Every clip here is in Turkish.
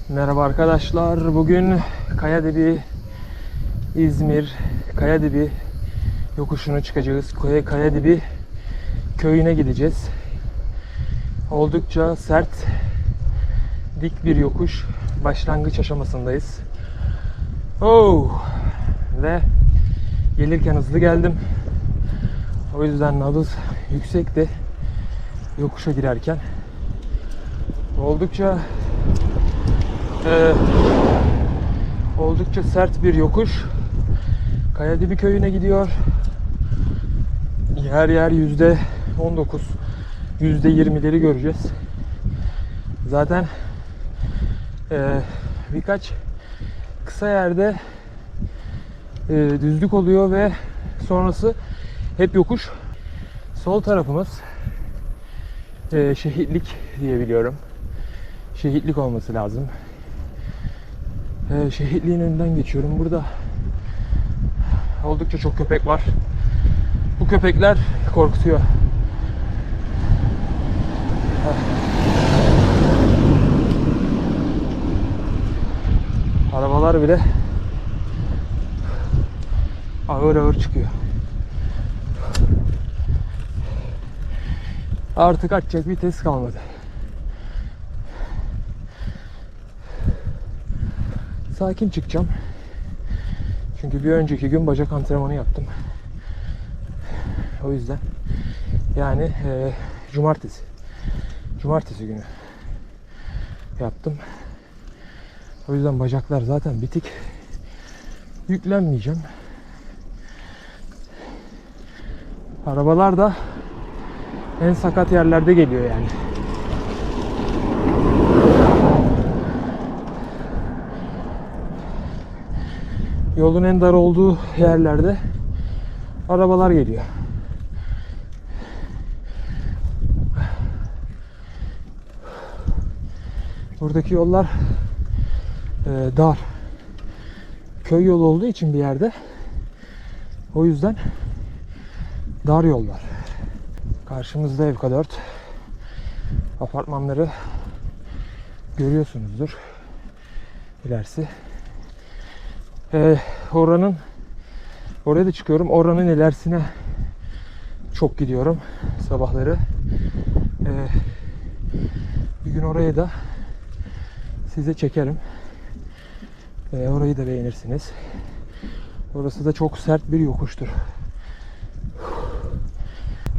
Merhaba arkadaşlar. Bugün Kayadibi, İzmir Kayadibi yokuşunu çıkacağız. Kayadibi köyüne gideceğiz. Oldukça sert, dik bir yokuş. Başlangıç aşamasındayız. Ve gelirken hızlı geldim. O yüzden nabız yüksekti yokuşa girerken. Oldukça sert bir yokuş. Kayadibi köyüne gidiyor. Yer yer %19, %20'leri göreceğiz. Zaten birkaç kısa yerde düzlük oluyor ve sonrası hep yokuş. Sol tarafımız Şehitlik diye biliyorum. Şehitlik olması lazım. Şehitliğin önünden geçiyorum. Burada oldukça çok köpek var. Bu köpekler korkutuyor. Arabalar bile ağır ağır çıkıyor. Artık açacak vites kalmadı. Sakin çıkacağım. Çünkü bir önceki gün bacak antrenmanı yaptım. O yüzden yani cumartesi günü yaptım. O yüzden bacaklar zaten bitik. Yüklenmeyeceğim. Arabalar da en sakat yerlerde geliyor yani. Yolun en dar olduğu yerlerde arabalar geliyor. Buradaki yollar dar. Köy yolu olduğu için bir yerde. O yüzden dar yollar. Karşımızda ev K4. Apartmanları görüyorsunuzdur. İlerisi. Oraya da çıkıyorum. Oranın ilerisine çok gidiyorum sabahları. Bir gün oraya da size çekerim. Orayı da beğenirsiniz. Orası da çok sert bir yokuştur.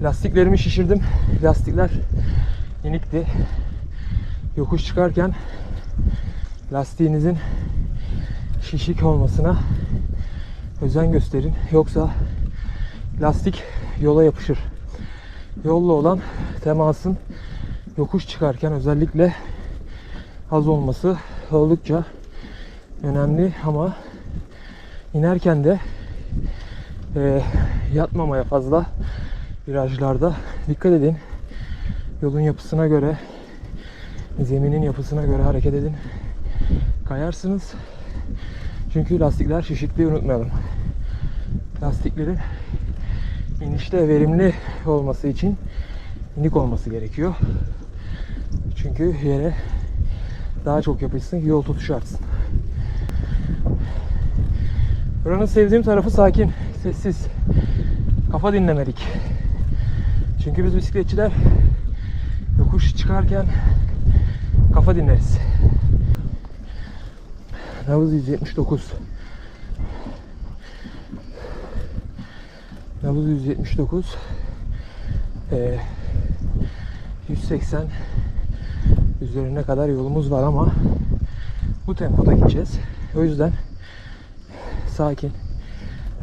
Lastiklerimi şişirdim. Lastikler inikti. Yokuş çıkarken lastiğinizin şişik olmasına özen gösterin. Yoksa lastik yola yapışır. Yolla olan temasın yokuş çıkarken özellikle az olması oldukça önemli, ama inerken de yatmamaya fazla virajlarda dikkat edin. Yolun yapısına göre, zeminin yapısına göre hareket edin. Kayarsınız. Çünkü lastikler şişikliği unutmayalım. Lastiklerin inişte verimli olması için inik olması gerekiyor. Çünkü yere daha çok yapışsın ki yol tutuşu artsın. Buranın sevdiğim tarafı sakin, sessiz. Kafa dinlemelik. Çünkü biz bisikletçiler yokuş çıkarken kafa dinleriz. Nabız 179. Nabız 179. 180 üzerine kadar yolumuz var ama bu tempoda gideceğiz. O yüzden sakin,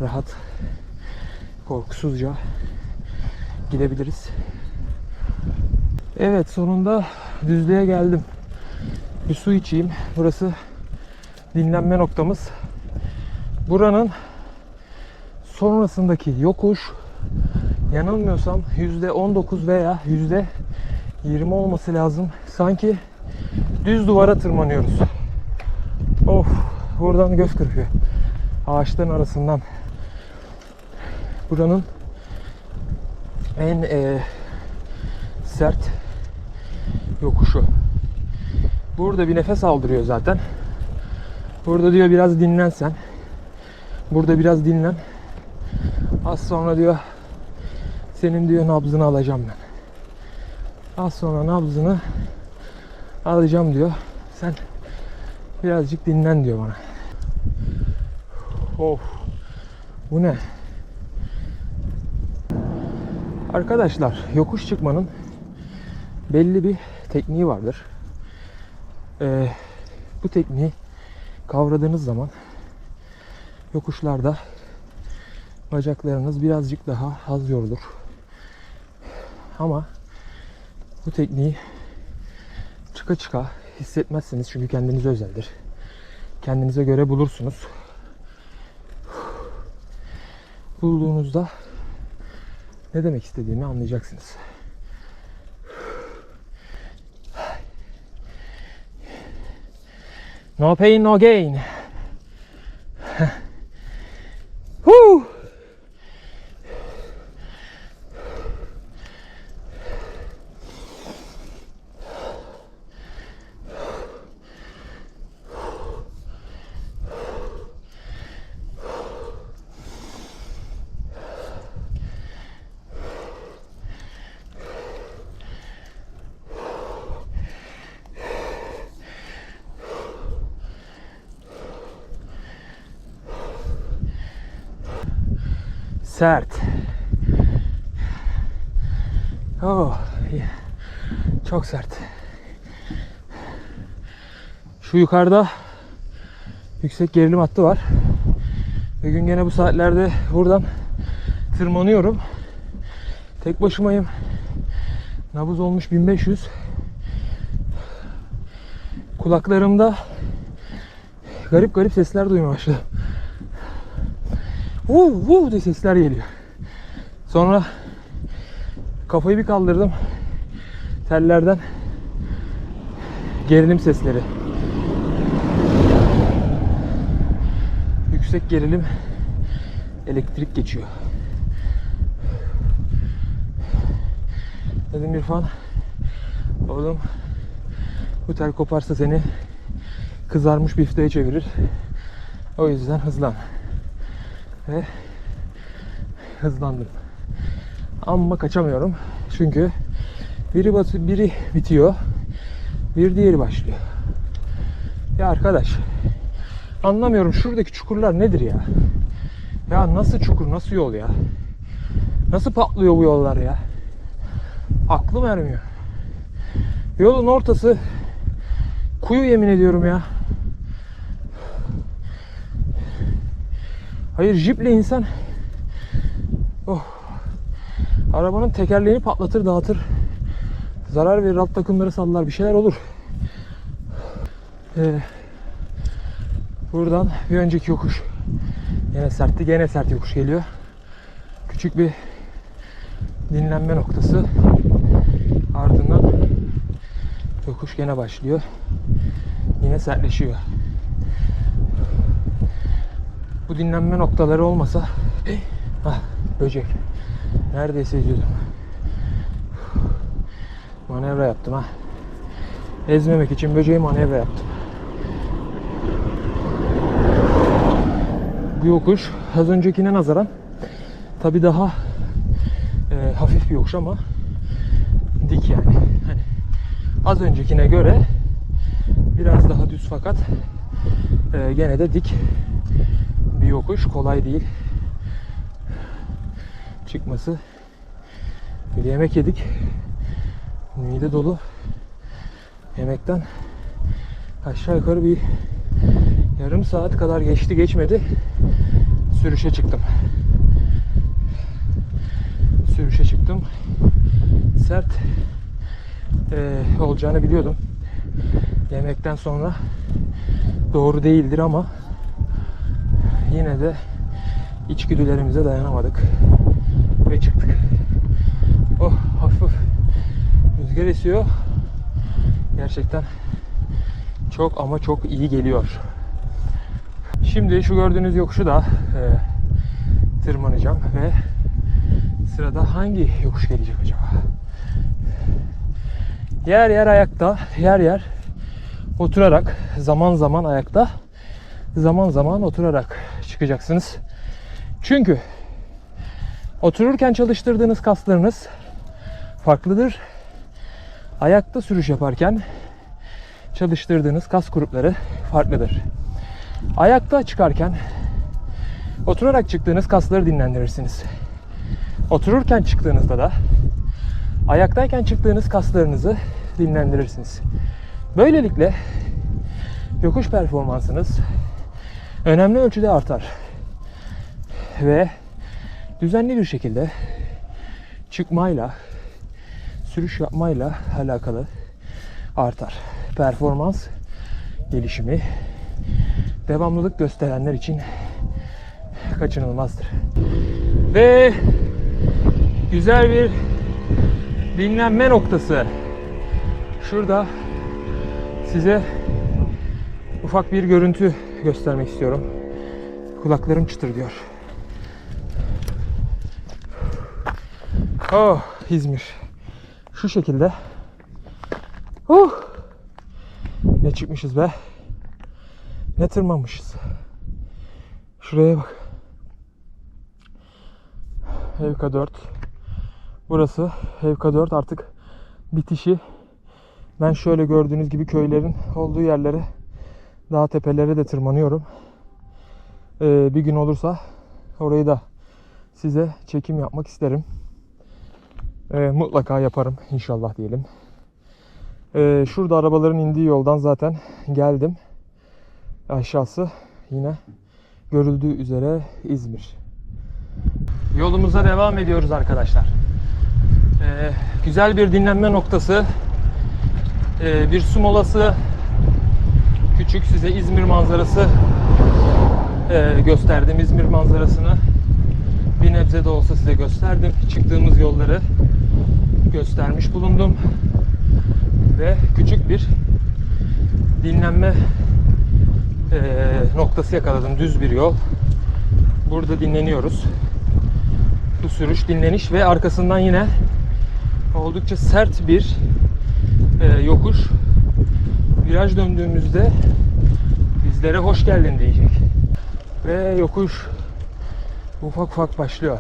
rahat, korkusuzca gidebiliriz. Evet, sonunda düzlüğe geldim. Bir su içeyim. Burası dinlenme noktamız. Buranın sonrasındaki yokuş yanılmıyorsam %19 veya %20 olması lazım. Sanki düz duvara tırmanıyoruz. Of, buradan göz kırpıyor. Ağaçların arasından. Buranın en sert yokuşu. Burada bir nefes aldırıyor zaten. Burada diyor biraz dinlen sen. Burada biraz dinlen. Az sonra diyor senin diyor nabzını alacağım ben. Az sonra nabzını alacağım diyor. Sen birazcık dinlen diyor bana. Of. Bu ne? Arkadaşlar, yokuş çıkmanın belli bir tekniği vardır. Bu tekniği kavradığınız zaman yokuşlarda bacaklarınız birazcık daha az yorulur. Ama bu tekniği çıka çıka hissetmezsiniz çünkü kendinize özeldir. Kendinize göre bulursunuz. Bulduğunuzda ne demek istediğimi anlayacaksınız. No pain, no gain. Woo! Sert. Oh, çok sert. Şu yukarıda yüksek gerilim hattı var. Bir gün gene bu saatlerde buradan tırmanıyorum. Tek başımayım. Nabız olmuş 1500. Kulaklarımda garip garip sesler duymaya başladım. Vuv diye sesler geliyor. Sonra kafayı bir kaldırdım. Tellerden gerilim sesleri. Yüksek gerilim elektrik geçiyor. Dedim İrfan, oğlum bu tel koparsa seni kızarmış bifteye çevirir. O yüzden hızlan. Ve hızlandım. Ama kaçamıyorum. Çünkü biri bitiyor. Bir diğeri başlıyor. Ya arkadaş, anlamıyorum şuradaki çukurlar nedir ya? Ya nasıl çukur, nasıl yol ya? Nasıl patlıyor bu yollar ya? Aklım ermiyor. Yolun ortası kuyu, yemin ediyorum ya. Hayır, jiple insan arabanın tekerleğini patlatır, dağıtır. Zarar verir, alt takımları sallar, bir şeyler olur. Buradan bir önceki yokuş yine sertti, gene sert yokuş geliyor. Küçük bir dinlenme noktası. Ardından yokuş gene başlıyor. Yine sertleşiyor. Bu dinlenme noktaları olmasa böcek. Neredeyse eziyordum. Manevra yaptım ha. Ezmemek için böceği manevra yaptım. Bu yokuş az öncekine nazaran tabi daha hafif bir yokuş ama dik yani. Hani az öncekine göre biraz daha düz fakat gene de dik bir yokuş. Kolay değil çıkması. Bir yemek yedik. Mide dolu. Yemekten aşağı yukarı bir yarım saat kadar geçti geçmedi. Sürüşe çıktım. Sert olacağını biliyordum. Yemekten sonra doğru değildir ama yine de içgüdülerimize dayanamadık ve çıktık. Oh, hafif rüzgar esiyor. Gerçekten çok ama çok iyi geliyor. Şimdi şu gördüğünüz yokuşu da tırmanacağım ve sırada hangi yokuş gelecek acaba? Yer yer ayakta, yer yer oturarak, zaman zaman ayakta, zaman zaman oturarak çıkacaksınız. Çünkü otururken çalıştırdığınız kaslarınız farklıdır. Ayakta sürüş yaparken çalıştırdığınız kas grupları farklıdır. Ayakta çıkarken oturarak çıktığınız kasları dinlendirirsiniz. Otururken çıktığınızda da ayaktayken çıktığınız kaslarınızı dinlendirirsiniz. Böylelikle yokuş performansınız önemli ölçüde artar. Ve düzenli bir şekilde çıkmayla, sürüş yapmayla alakalı artar. Performans gelişimi devamlılık gösterenler için kaçınılmazdır. Ve güzel bir dinlenme noktası. Şurada size ufak bir görüntü göstermek istiyorum. Kulaklarım çıtır diyor. Oh, İzmir. Şu şekilde. Ne çıkmışız be. Ne tırmanmışız. Şuraya bak. Evka 4. Burası Evka 4 artık bitişi. Ben şöyle gördüğünüz gibi köylerin olduğu yerlere, dağ tepelere de tırmanıyorum. Bir gün olursa orayı da size çekim yapmak isterim. Mutlaka yaparım inşallah diyelim. Şurada arabaların indiği yoldan zaten geldim. Aşağısı yine görüldüğü üzere İzmir. Yolumuza devam ediyoruz arkadaşlar. Güzel bir dinlenme noktası. Bir su molası. Küçük size İzmir manzarası gösterdim. İzmir manzarasını bir nebze de olsa size gösterdim. Çıktığımız yolları göstermiş bulundum. Ve küçük bir dinlenme noktası yakaladım. Düz bir yol. Burada dinleniyoruz. Bu sürüş, dinleniş ve arkasından yine oldukça sert bir yokuş. Viraj döndüğümüzde bizlere hoş geldin diyecek. Ve yokuş ufak ufak başlıyor.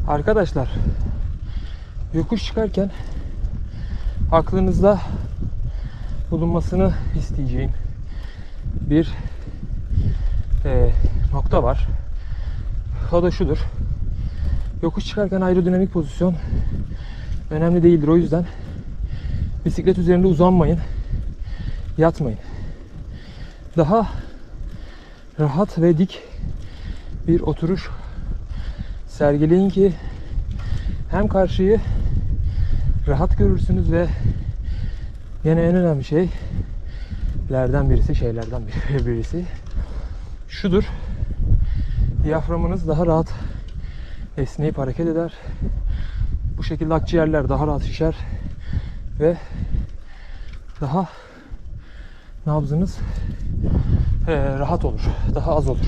Arkadaşlar, yokuş çıkarken aklınızda bulunmasını isteyeceğim bir nokta var. O da şudur. Yokuş çıkarken aerodinamik pozisyon önemli değildir. O yüzden bisiklet üzerinde uzanmayın, yatmayın. Daha rahat ve dik bir oturuş sergileyin ki hem karşıyı rahat görürsünüz ve yine en önemli şeylerden birisi şudur. Diyaframınız daha rahat esneyip hareket eder. Bu şekilde akciğerler daha rahat şişer ve daha nabzınız rahat olur. Daha az olur.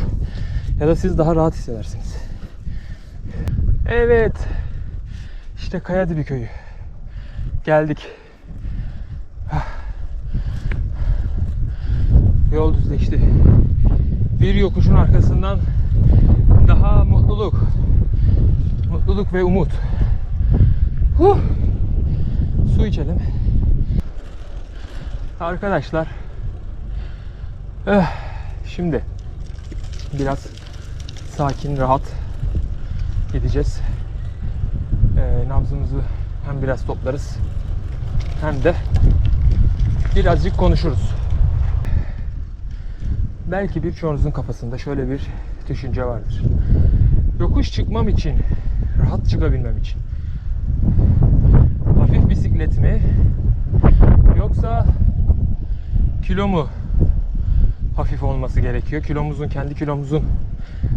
Ya da siz daha rahat hissedersiniz. Evet. İşte Kayadibi köyü. Geldik. Yol düzleşti. Bir yokuşun arkasından daha mutluluk. Mutluluk ve umut. Su içelim. Arkadaşlar. Şimdi biraz sakin, rahat gideceğiz. Nabzımızı hem biraz toplarız hem de birazcık konuşuruz. Belki birçoğunuzun kafasında şöyle bir düşünce vardır. Yokuş çıkmam için, rahat çıkabilmem için hafif bisiklet mi yoksa kilo mu hafif olması gerekiyor? Kendi kilomuzun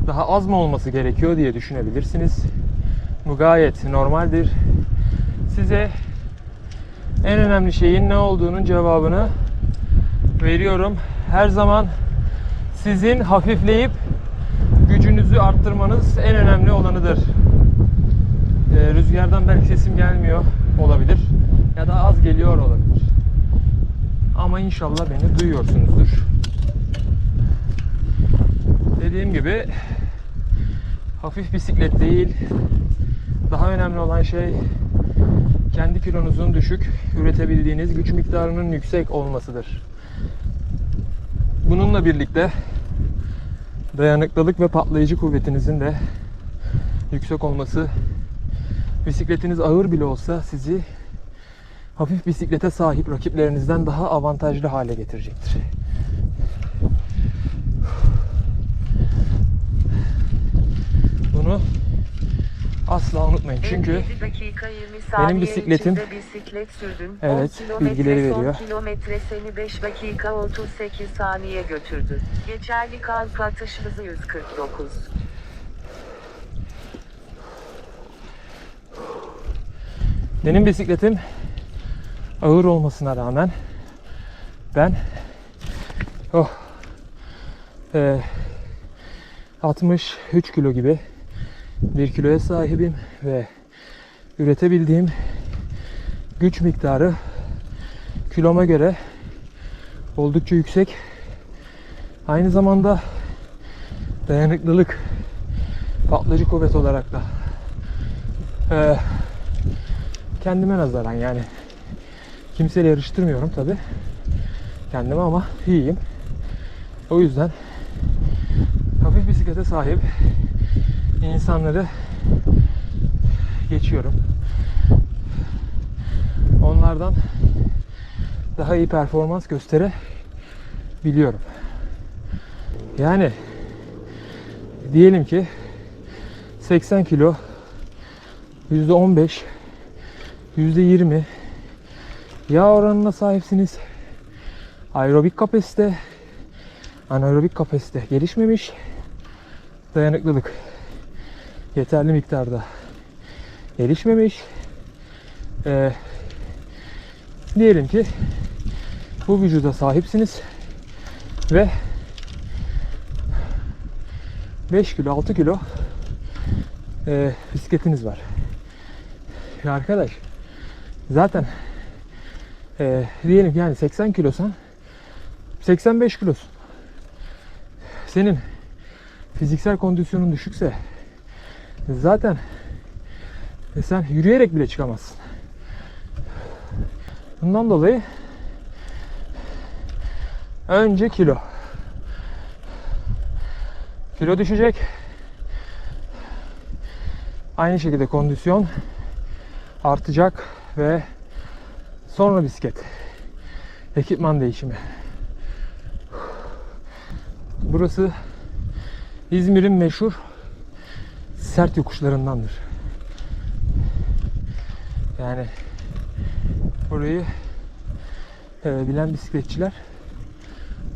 daha az mı olması gerekiyor diye düşünebilirsiniz. Bu gayet normaldir. Size en önemli şeyin ne olduğunun cevabını veriyorum. Her zaman sizin hafifleyip gücünüzü arttırmanız en önemli olanıdır. Rüzgardan belki sesim gelmiyor olabilir ya da az geliyor olabilir. Ama inşallah beni duyuyorsunuzdur. Dediğim gibi hafif bisiklet değil. Daha önemli olan şey kendi kilonuzun düşük, üretebildiğiniz güç miktarının yüksek olmasıdır. Bununla birlikte dayanıklılık ve patlayıcı kuvvetinizin de yüksek olması, bisikletiniz ağır bile olsa sizi hafif bisiklete sahip rakiplerinizden daha avantajlı hale getirecektir. Bunu asla unutmayın. Çünkü benim bisikletim bisiklet sürdüm. evet, bilgileri veriyor. Kilometre seni 5 dakika 38 saniye götürdü. Geçerli kalp atış hızı 149. Benim bisikletim ağır olmasına rağmen ben 63 kilo gibi bir kiloya sahibim ve üretebildiğim güç miktarı kiloma göre oldukça yüksek. Aynı zamanda dayanıklılık, patlayıcı kuvvet olarak da kendime nazaran, yani kimseyle yarıştırmıyorum tabi kendime, ama iyiyim. O yüzden hafif bisiklete sahip insanları geçiyorum. Onlardan daha iyi performans gösterebiliyorum. Yani diyelim ki 80 kilo, %15, %20 yağ oranına sahipsiniz. Aerobik kapasite, anaerobik kapasite gelişmemiş. Dayanıklılık yeterli miktarda gelişmemiş. Diyelim ki bu vücuda sahipsiniz ve 5 kilo 6 kilo bisikletiniz var. Ya arkadaş, zaten diyelim ki yani 80 kilosan 85 kilosun. Senin fiziksel kondisyonun düşükse zaten sen yürüyerek bile çıkamazsın. Bundan dolayı önce kilo düşecek. Aynı şekilde kondisyon artacak ve sonra bisiklet, ekipman değişimi. Burası İzmir'in meşhur sert yokuşlarındandır. Yani burayı bilen bisikletçiler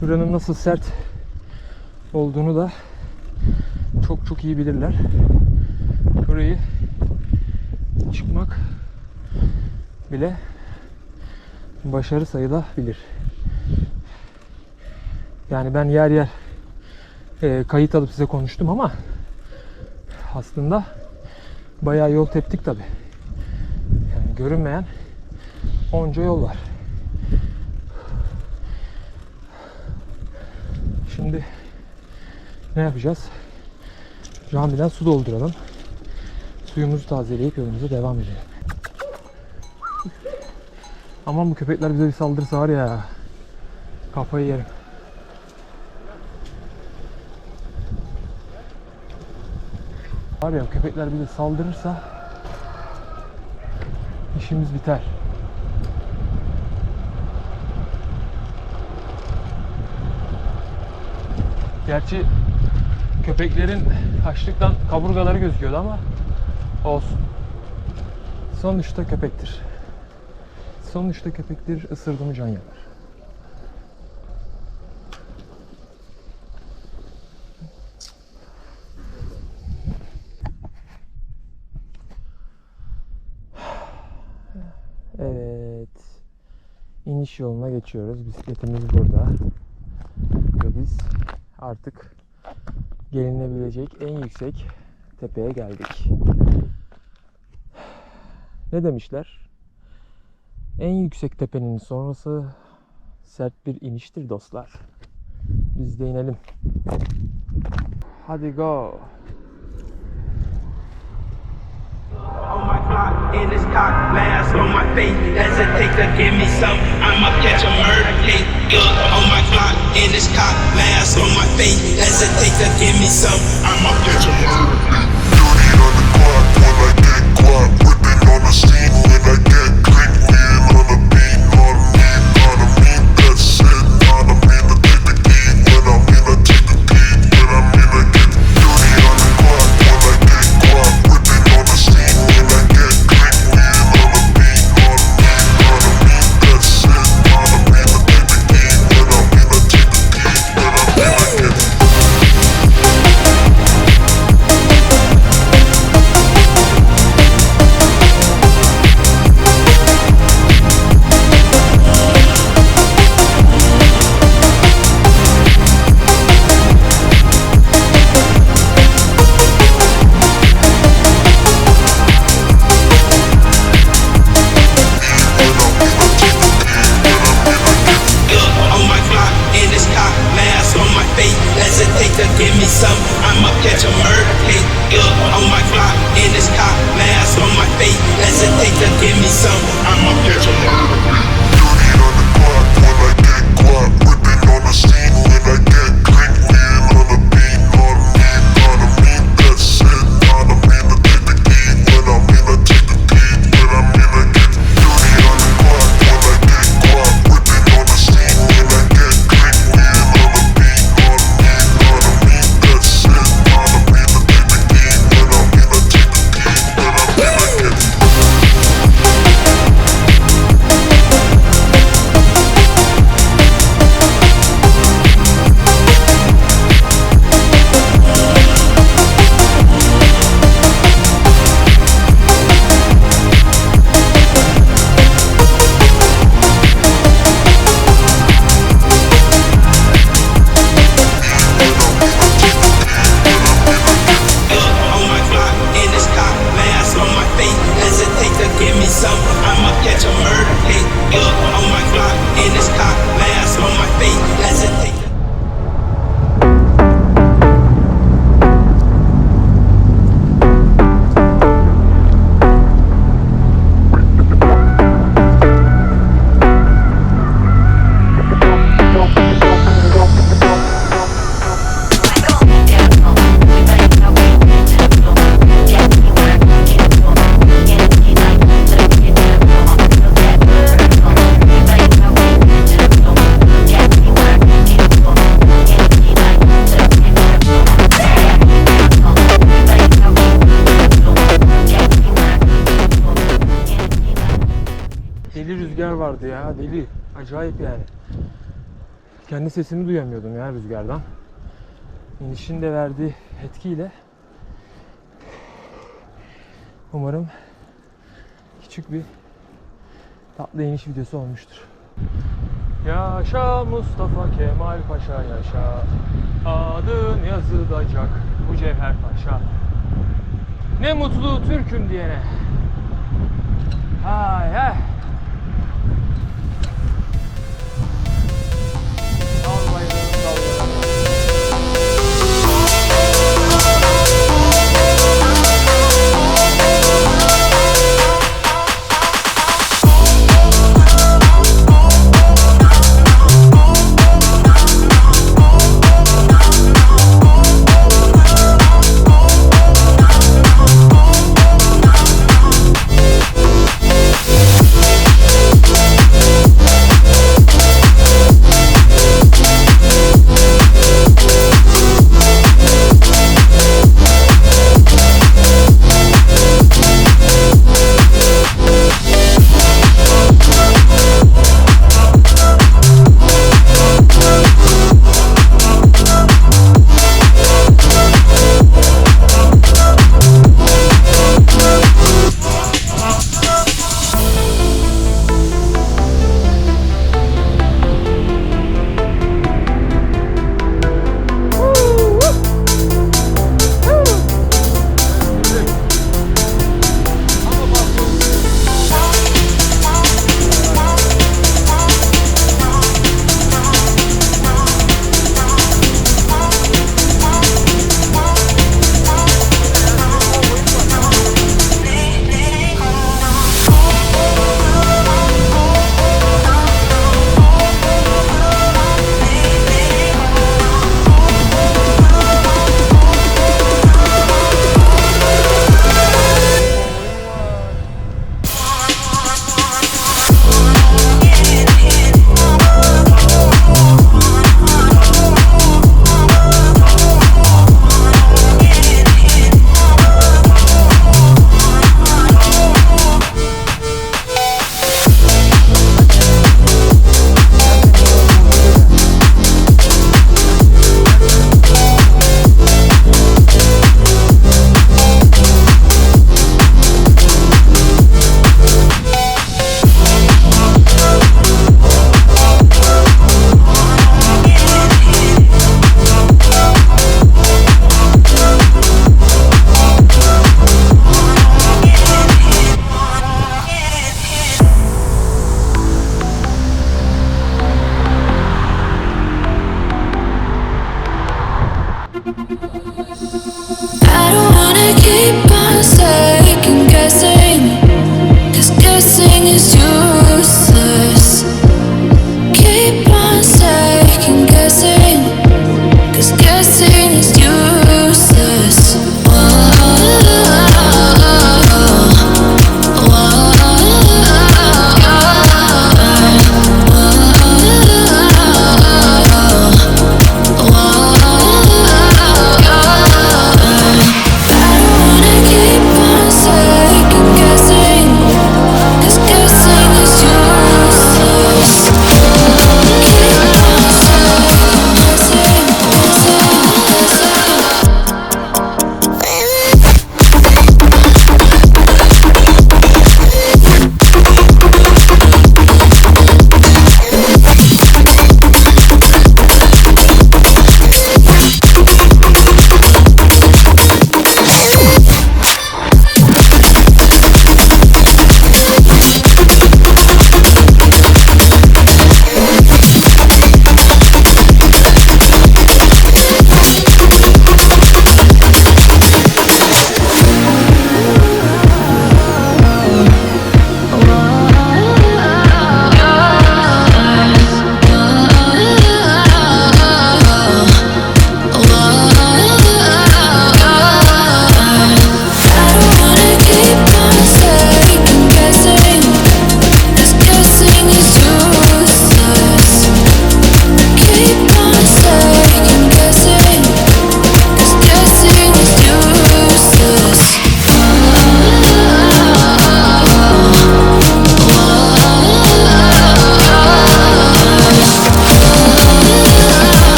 buranın nasıl sert olduğunu da çok iyi bilirler. Burayı çıkmak bile başarı sayılabilir. Yani ben yer yer kayıt alıp size konuştum ama aslında bayağı yol teptik tabi. Yani görünmeyen onca yol var. Şimdi ne yapacağız? Camiden su dolduralım. Suyumuzu tazeleyip yolumuza devam edelim. Aman bu köpekler bize bir saldırırsa var ya, kafayı yerim. Var ya, köpekler bize saldırırsa işimiz biter. Gerçi köpeklerin açlıktan kaburgaları gözüküyordu ama olsun. Sonuçta köpektir. Sonuçta köpektir, ısırdı mı can yanar. Evet. iniş yoluna geçiyoruz. Bisikletimiz burada. Ve biz artık gelinebilecek en yüksek tepeye geldik. Ne demişler? En yüksek tepenin sonrası sert bir iniştir dostlar. Biz de inelim. Hadi go. On my clock, in this cock, mask on my face. Hesitate to give me some, I'ma catch a murder case. On my clock, in this cock, mask on my face. Hesitate to give me some, I'ma catch a murder case. Dirty on the clock when I get caught. Whipping on the scene when I get clean. Wheeling on the beat, on me, that's it. On me, to take the key. When I'm in, I take the key. When I'm in, I get dirty on the clock when I get caught. Whipping on the scene when I get clean. Wheeling on the beat, on me, that's it. On me, to take the key. When I'm in, I take the key. When I'm in, I get On my clock, in this cock, mask on my face. Hesitate to give me some, I'ma catch a murder case. On my clock, in this cock, mask on my face. Hesitate to give me some, I'ma catch a murder case. dirty on the clock when I get caught. Whipping on the scene when I get clean. Wheeling on the beat, on me, that's it. On me, to take the key. When I'm in, I take the key. When I'm in, I get dirty on the clock when I get caught. Whipping on the scene when I get clean. Wheeling on the beat, on me, that's it. On me, to take the key. When I'm in, I take the key. When I'm in, I get On my clock, in this cock, mask on my face. Hesitate to give me some, I'ma catch a murder case. On my clock, in this cock, mask on my face. Hesitate to Deli rüzgar vardı ya, deli. Acayip yani. Kendi sesimi duyamıyordum ya rüzgardan. İnişin de verdiği etkiyle umarım küçük bir tatlı iniş videosu olmuştur. Yaşa Mustafa Kemal Paşa yaşa. Adın yazılacak bu Cevher Paşa. Ne mutlu Türk'üm diyene. Hay hay.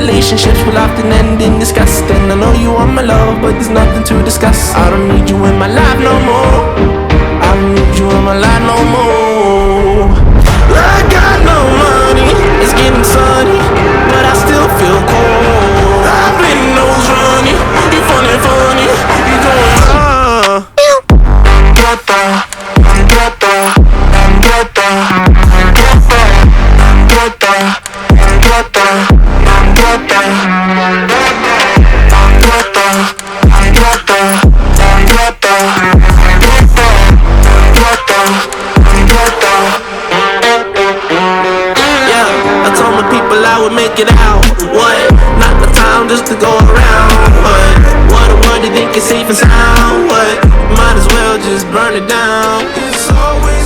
relationships will often end in disgust. And I know you want my love, but there's nothing to discuss. I don't need you in my life no more. I don't need you in my life no more. I got no money, it's getting sunny, but I still feel cold. I've been nose running, you funny, you going I would make it out. What? Not the time just to go around. What a word you think is safe and sound. What? Might as well just burn it down. It's always